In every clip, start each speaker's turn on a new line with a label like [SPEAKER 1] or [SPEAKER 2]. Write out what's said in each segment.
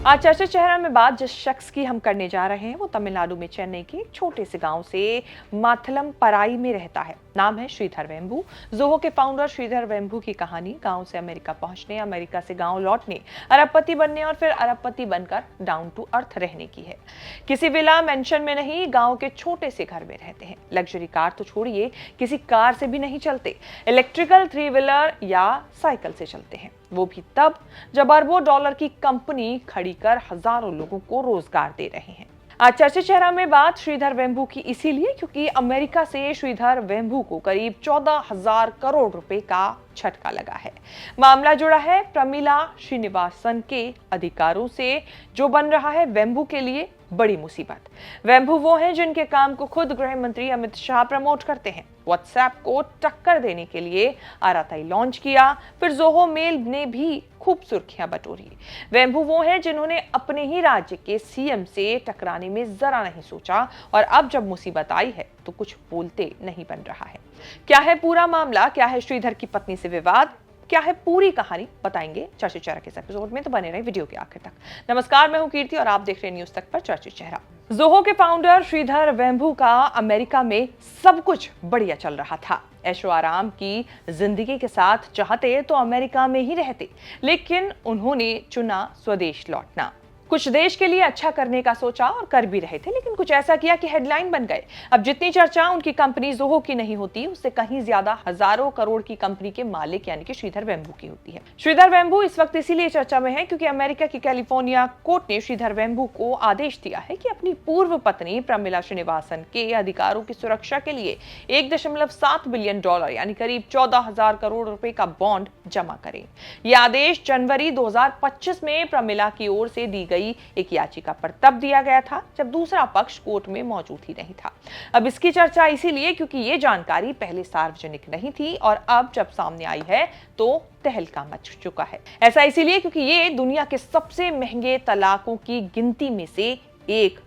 [SPEAKER 1] आज चर्चा चेहरा में बात जिस शख्स की हम करने जा रहे हैं वो तमिलनाडु में चेन्नई के एक छोटे से गांव से माथलम पराई में रहता है। नाम है श्रीधर वेम्बू। जोहो के फाउंडर श्रीधर वेम्बू की कहानी गांव से अमेरिका पहुंचने, अमेरिका से गांव लौटने, अरबपति बनने और फिर अरबपति बनकर डाउन टू अर्थ रहने की है। किसी विला मेंशन में नहीं, गांव के छोटे से घर में रहते हैं। लग्जरी कार तो छोड़िए, किसी कार से भी नहीं चलते, इलेक्ट्रिकल 3 व्हीलर या साइकिल से चलते हैं, वो भी तब जब अरबों डॉलर की कंपनी खड़ी कर हजारों लोगों को रोजगार दे रहे हैं। आज चर्चा चेहरा में बात श्रीधर वेम्बू की इसीलिए क्योंकि अमेरिका से श्रीधर वेम्बू को करीब 14,000 करोड़ रुपए का झटका लगा है। मामला जुड़ा है प्रमिला श्रीनिवासन के अधिकारों से, जो बन रहा है वेम्बू के लिए बड़ी मुसीबत। वेम्बू वो हैं जिनके काम को खुद गृह मंत्री अमित शाह प्रमोट करते हैं। व्हाट्सएप को टक्कर देने के लिए आराताई लॉन्च किया, फिर जोहो मेल ने भी खूब सुर्खियां बटोरी। वेम्बू वो हैं जिन्होंने अपने ही राज्य के सीएम से टकराने में जरा नहीं सोचा और अब जब मुसीबत आई है तो कुछ बोलते नहीं बन रहा है। क्या है पूरा मामला, क्या है श्रीधर की पत्नी से विवाद, क्या है पूरी कहानी, बताएंगे चर्चा चेहरा के इस एपिसोड में, तो बने रहे वीडियो के आखिर तक। नमस्कार, मैं हूं कीर्ति और आप देख रहे हैं न्यूज तक पर चर्चा चेहरा। जोहो के फाउंडर श्रीधर वेम्बू का अमेरिका में सब कुछ बढ़िया चल रहा था। ऐशो आराम की जिंदगी के साथ चाहते तो अमेरिका में ही रहते, लेकिन उन्होंने चुना स्वदेश लौटना। कुछ देश के लिए अच्छा करने का सोचा और कर भी रहे थे, लेकिन कुछ ऐसा किया कि हेडलाइन बन गए। अब जितनी चर्चा उनकी कंपनी जोहो की नहीं होती, उससे कहीं ज्यादा हजारों करोड़ की कंपनी के मालिक यानी कि श्रीधर वेम्बू की होती है। श्रीधर वेम्बू इस वक्त इसीलिए चर्चा में है क्योंकि अमेरिका की कैलिफोर्निया कोर्ट ने श्रीधर वेम्बू को आदेश दिया है कि अपनी पूर्व पत्नी प्रमिला श्रीनिवासन के अधिकारों की सुरक्षा के लिए 1.7 बिलियन डॉलर यानी करीब 14,000 करोड़ रुपए का बॉन्ड जमा करें। यह आदेश जनवरी 2025 में प्रमिला की ओर से दी एक याचिका पर तब दिया गया था जब दूसरा पक्ष कोर्ट में मौजूद ही नहीं था। अब इसकी चर्चा इसीलिए क्योंकि ये जानकारी पहले सार्वजनिक नहीं थी और अब जब सामने आई है तो तहलका मच चुका है। ऐसा इसीलिए क्योंकि ये दुनिया के सबसे महंगे तलाकों की गिनती में से एक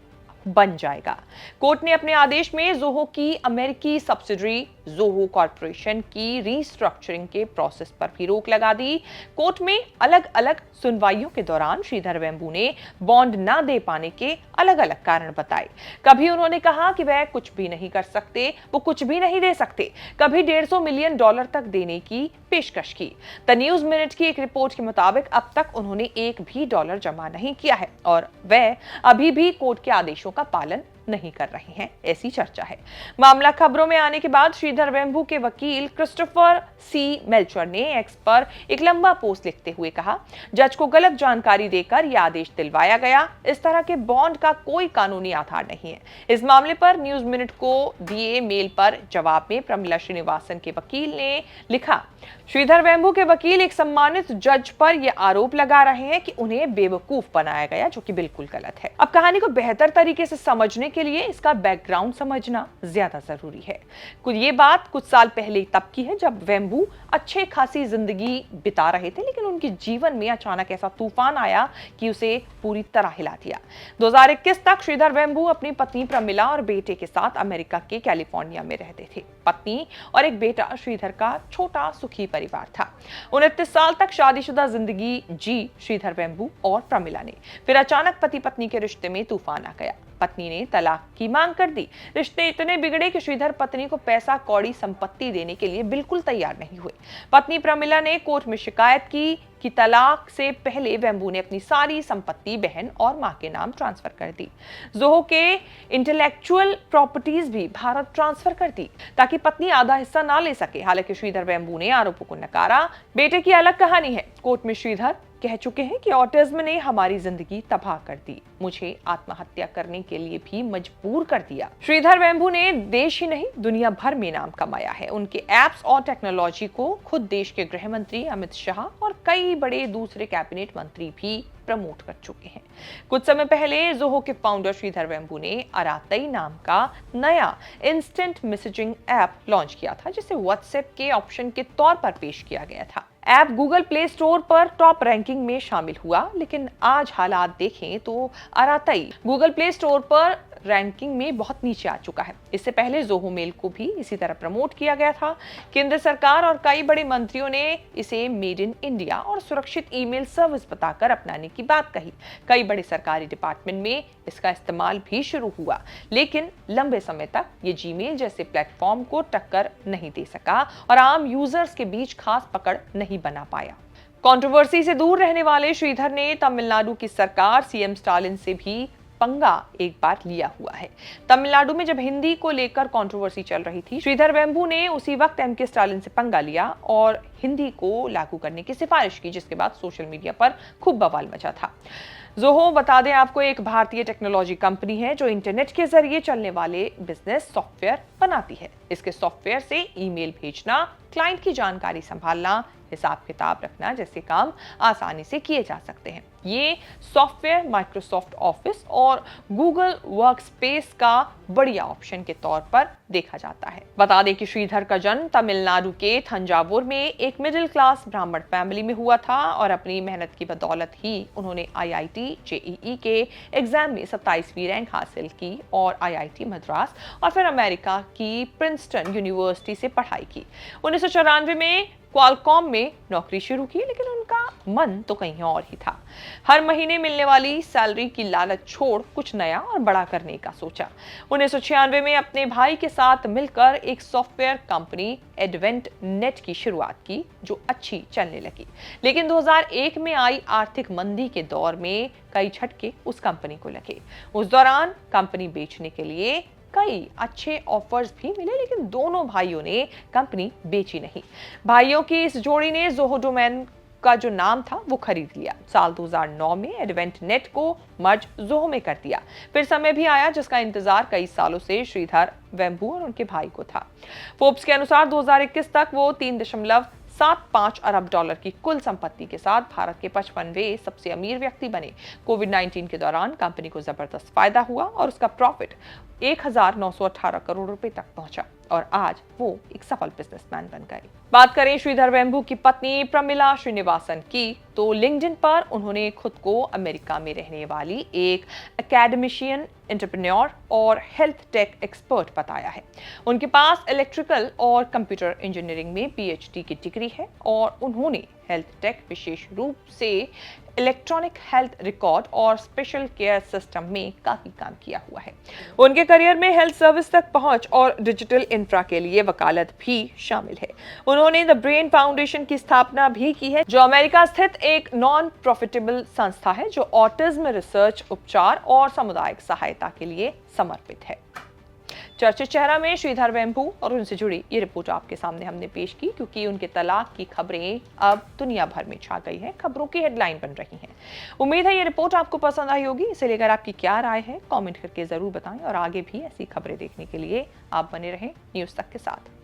[SPEAKER 1] बन जाएगा। कोर्ट ने अपने आदेश में जोहो की अमेरिकी सब्सिडरी जोहो कॉर्पोरेशन की रीस्ट्रक्चरिंग के प्रोसेस पर भी रोक लगा दी। कोर्ट में अलग अलग सुनवाइयों के दौरान श्रीधर वेम्बू ने बॉन्ड न दे पाने के अलग अलग कारण बताए। कभी उन्होंने कहा कि वह कुछ भी नहीं कर सकते, वो कुछ भी नहीं दे सकते, कभी 150 मिलियन डॉलर तक देने की पेशकश की। द न्यूज मिनट की एक रिपोर्ट के मुताबिक अब तक उन्होंने एक भी डॉलर जमा नहीं किया है और वह अभी भी कोर्ट के आदेशों का पालन नहीं कर रहे हैं, ऐसी चर्चा है। मामला खबरों में आने के बाद श्रीधर वेम्बू के वकील क्रिस्टोफर सी मेल्चर ने एक्स पर एक लंबा पोस्ट लिखते हुए कहा, जज को गलत जानकारी देकर यह आदेश दिलवाया गया। इस तरह के बॉन्ड का कोई कानूनी आधार नहीं है। इस मामले पर न्यूज मिनट को दिए मेल पर जवाब में प्रमिला श्रीनिवासन के वकील ने लिखा, श्रीधर वेम्बू के वकील एक सम्मानित जज पर यह आरोप लगा रहे हैं कि उन्हें बेवकूफ बनाया गया, जो कि बिल्कुल गलत है। अब कहानी को बेहतर तरीके से समझने के लिए इसका बैकग्राउंड समझना ज्यादा जरूरी है। ये बात कुछ साल पहले तब की है जब वेम्बू अच्छे खासी जिंदगी बिता रहे थे, लेकिन उनके जीवन में अचानक ऐसा तूफान आया कि उसे पूरी तरह हिला दिया। 2021 तक श्रीधर वेम्बू अपनी पत्नी प्रमिला और बेटे के साथ अमेरिका के कैलिफोर्निया में रहते थे। पत्नी और एक बेटा श्रीधर का छोटा सुखी परिवार था। 29 साल तक शादीशुदा जिंदगी जी श्रीधर वेम्बू और प्रमिला ने। फिर अचानक पति पत्नी के रिश्ते में तूफान आ गया। पत्नी ने तलाक की मांग कर दी। रिश्ते इतने बिगड़े कि श्रीधर पत्नी को पैसा कौड़ी संपत्ति देने के लिए बिल्कुल तैयार नहीं हुए। पत्नी प्रमिला ने कोर्ट में शिकायत की कि तलाक से पहले वेम्बू ने अपनी सारी संपत्ति बहन और मां के नाम ट्रांसफर कर दी। जोहो के इंटेलेक्चुअल प्रॉपर्टीज भी भारत ट्रांसफर कर दी ताकि पत्नी आधा हिस्सा ना ले सके। हालांकि श्रीधर वेम्बू ने आरोपों को नकारा। बेटे की अलग कहानी है। कोर्ट में श्रीधर कह चुके हैं कि ऑटिज्म ने हमारी जिंदगी तबाह कर दी, मुझे आत्महत्या करने के लिए भी मजबूर कर दिया। श्रीधर वेम्बू ने देश ही नहीं दुनिया भर में नाम कमाया है। उनके एप्स और टेक्नोलॉजी को खुद देश के गृह मंत्री अमित शाह और कई बड़े दूसरे कैबिनेट मंत्री भी प्रमोट कर चुके हैं। कुछ समय पहले जोहो के फाउंडर श्रीधर वेम्बू ने अरातई नाम का नया इंस्टेंट मैसेजिंग ऐप लॉन्च किया था, जिसे व्हाट्सएप के ऑप्शन के तौर पर पेश किया गया था। ऐप गूगल प्ले स्टोर पर टॉप रैंकिंग में शामिल हुआ, लेकिन आज हालात देखें तो अरातई गूगल प्ले स्टोर पर रैंकिंग में बहुत नीचे आ चुका है। इससे पहले जोहो मेल को भी इसी तरह प्रमोट किया गया था। केंद्र सरकार और कई बड़े मंत्रियों ने इसे मेड इन इंडिया और सुरक्षित ईमेल सर्विस बताकर अपनाने की बात कही। कई बड़े सरकारी डिपार्टमेंट में इसका इस्तेमाल भी शुरू हुआ, लेकिन लंबे समय तक ये जीमेल जैसे प्लेटफॉर्म को टक्कर नहीं दे सका और आम यूजर्स के बीच खास पकड़ नहीं बना पाया। कंट्रोवर्सी से दूर रहने वाले श्रीधर ने तमिलनाडु की सरकार सीएम स्टालिन से भी पंगा एक बार लिया हुआ है। तमिलनाडु में जब हिंदी को लेकर कंट्रोवर्सी चल रही थी, श्रीधर वेम्बू ने उसी वक्त एमके स्टालिन से पंगा लिया और हिंदी को लागू करने की सिफारिश की, जिसके बाद सोशल मीडिया पर खूब बवाल मचा था। जोहो, बता दें आपको, एक भारतीय टेक्नोलॉजी कंपनी है जो इंटरनेट के जरिए चलने वाले बिजनेस सॉफ्टवेयर बनाती है। इसके सॉफ्टवेयर से ईमेल भेजना, क्लाइंट की जानकारी संभालना, हिसाब किताब रखना जैसे काम आसानी से किए जा सकते हैं। ये सॉफ्टवेयर माइक्रोसॉफ्ट ऑफिस और गूगल वर्कस्पेस का बढ़िया ऑप्शन के तौर पर देखा जाता है। बता दें कि श्रीधर का जन्म तमिलनाडु के थंजावुर में एक मिडिल क्लास ब्राह्मण फैमिली में हुआ था और अपनी मेहनत की बदौलत ही उन्होंने आईआईटी जेईई के एग्जाम में 27वीं रैंक हासिल की और आईआईटी मद्रास और फिर अमेरिका की प्रिंसटन यूनिवर्सिटी से पढ़ाई की। 1994 में क्वालकॉम में नौकरी शुरू की, लेकिन उनका मन तो कहीं और ही था। हर महीने मिलने वाली सैलरी की लालच छोड़ कुछ नया और बड़ा करने का सोचा। 1996 में अपने भाई के साथ मिलकर एक सॉफ्टवेयर कंपनी एडवेंट नेट की शुरुआत की, जो अच्छी चलने लगी। लेकिन 2001 में आई आर्थिक मंदी के दौर में कई झटके उस कंपनी को लगे। उस दौरान कंपनी बेचने के लिए कई अच्छे ऑफर्स भी मिले, लेकिन दोनों भाइयों ने कंपनी बेची नहीं। भाइयों की इस जोड़ी ने जोहो डोमेन का जो नाम था वो खरीद लिया। साल 2009 में एडवेंट नेट को मर्ज जोहो में कर दिया। फिर समय भी आया जिसका इंतजार कई सालों से श्रीधर वेम्बू और उनके भाई को था। फोर्ब्स के अनुसार 2021 तक वो 3.75 अरब डॉलर की कुल संपत्ति के साथ भारत के 55वें सबसे अमीर व्यक्ति बने। कोविड-19 के दौरान कंपनी को जबरदस्त फायदा हुआ और उसका प्रॉफिट 1918 करोड़ रुपए तक पहुंचा और आज वो एक सफल बिजनेसमैन बन गए। बात करें श्रीधर वेम्बू की पत्नी प्रमिला श्रीनिवासन की, तो लिंक्डइन पर उन्होंने खुद को अमेरिका में रहने वाली एक एकेडमिशियन, एंटरप्रेन्योर और हेल्थ टेक एक्सपर्ट बताया है। उनके पास इलेक्ट्रिकल और कंप्यूटर इंजीनियरिंग में पीएचडी की डिग्री है और उन्होंने हेल्थ टेक, विशेष रूप से इलेक्ट्रॉनिक हेल्थ रिकॉर्ड और स्पेशल केयर सिस्टम में काफी काम किया हुआ है। उनके करियर में हेल्थ सर्विस तक पहुंच और डिजिटल इंफ्रा के लिए वकालत भी शामिल है। उन्होंने द ब्रेन फाउंडेशन की स्थापना भी की है, जो अमेरिका स्थित एक नॉन प्रॉफिटेबल संस्था है जो ऑटिज्म रिसर्च, उपचार और सामुदायिक सहायता के लिए समर्पित है। चर्चित चेहरा में श्रीधर वेम्बू और उनसे जुड़ी ये रिपोर्ट आपके सामने हमने पेश की, क्योंकि उनके तलाक की खबरें अब दुनिया भर में छा गई हैं, खबरों की हेडलाइन बन रही हैं। उम्मीद है ये रिपोर्ट आपको पसंद आई होगी। इसे लेकर आपकी क्या राय है, कमेंट करके जरूर बताएं और आगे भी ऐसी खबरें देखने के लिए आप बने रहें न्यूज़ तक के साथ।